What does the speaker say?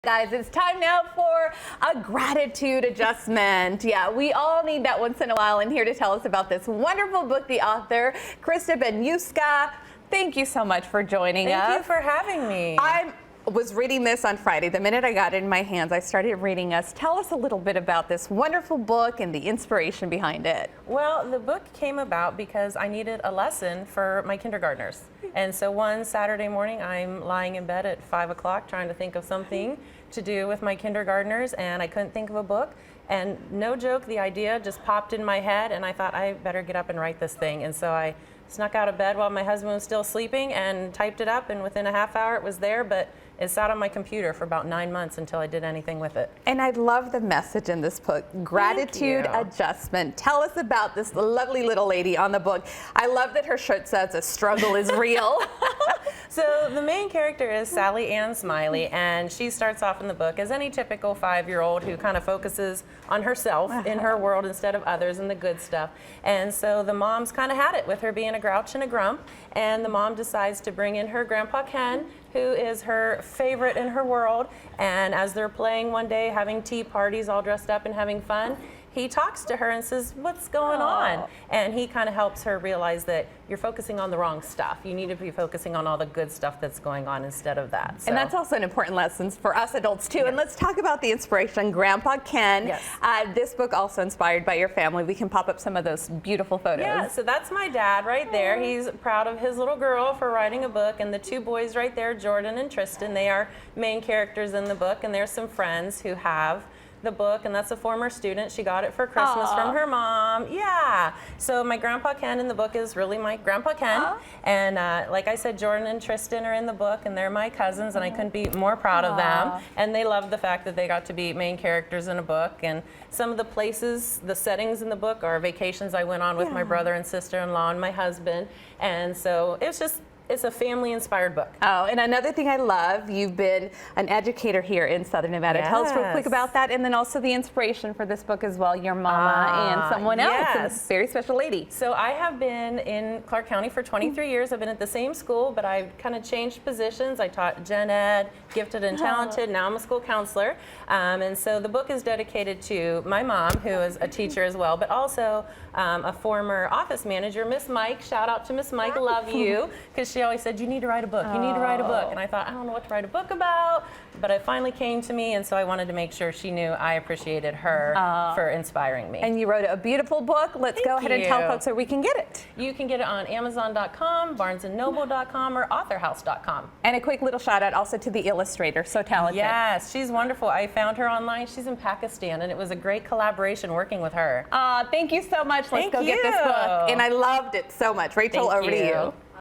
guys, it's time now for a gratitude adjustment. Yeah, we all need that once in a while, and here to tell us about this wonderful book, the author, Krista Benyuska. Thank you so much for joining us. Thank you for having me. I was reading this on Friday. The minute I got it in my hands, I started reading us. Tell us a little bit about this wonderful book and the inspiration behind it. Well, the book came about because I needed a lesson for my kindergartners. And so one Saturday morning, I'm lying in bed at 5 o'clock trying to think of something to do with my kindergartners, and I couldn't think of a book. And no joke, the idea just popped in my head, and I thought I better get up and write this thing. And so I snuck out of bed while my husband was still sleeping and typed it up, and within a half hour it was there, but it sat on my computer for about 9 months until I did anything with it. And I love the message in this book, gratitude adjustment. Tell us about this lovely little lady on the book. I love that her shirt says a struggle is real. So the main character is Sally Ann Smiley, and she starts off in the book as any typical 5-year-old who kind of focuses on herself in her world instead of others and the good stuff. And so the mom's kind of had it with her being a grouch and a grump, and the mom decides to bring in her Grandpa Ken, who is her favorite in her world. And as they're playing one day, having tea parties, all dressed up and having fun, he talks to her and says, "What's going on?" And he kind of helps her realize that you're focusing on the wrong stuff. You need to be focusing on all the good stuff that's going on instead of that. So. And that's also an important lesson for us adults too. Yes. And let's talk about the inspiration, Grandpa Ken. Yes. This book also inspired by your family. We can pop up some of those beautiful photos. Yeah, so that's my dad right there. He's proud of his little girl for writing a book, and the two boys right there, Jordan and Tristan, they are main characters in the book, and there's some friends who have the book, and that's a former student. She got it for Christmas from her mom. Yeah. So my Grandpa Ken in the book is really my Grandpa Ken. And like I said, Jordan and Tristan are in the book, and they're my cousins, and I couldn't be more proud of them. And they love the fact that they got to be main characters in a book. And some of the places, the settings in the book are vacations I went on with my brother and sister-in-law and my husband. And so it's a family-inspired book. Oh, and another thing I love, you've been an educator here in Southern Nevada. Yes. Tell us real quick about that, and then also the inspiration for this book as well, your mama and someone else, a very special lady. So I have been in Clark County for 23 years. I've been at the same school, but I've kind of changed positions. I taught gen ed, gifted and talented. Now I'm a school counselor. And so the book is dedicated to my mom, who is a teacher as well, but also a former office manager, Miss Mike. Shout out to Miss Mike, love you, because she always said, "You need to write a book, you need to write a book." And I thought, I don't know what to write a book about, but it finally came to me, and so I wanted to make sure she knew I appreciated her for inspiring me. And you wrote a beautiful book. Let's go ahead and tell folks where we can get it. You can get it on Amazon.com, BarnesandNoble.com, or AuthorHouse.com. And a quick little shout out also to the illustrator, so talented. Yes, she's wonderful. I found her online. She's in Pakistan, and it was a great collaboration working with her. Thank you so much. Let's go get this book. And I loved it so much. Rachel, over to you.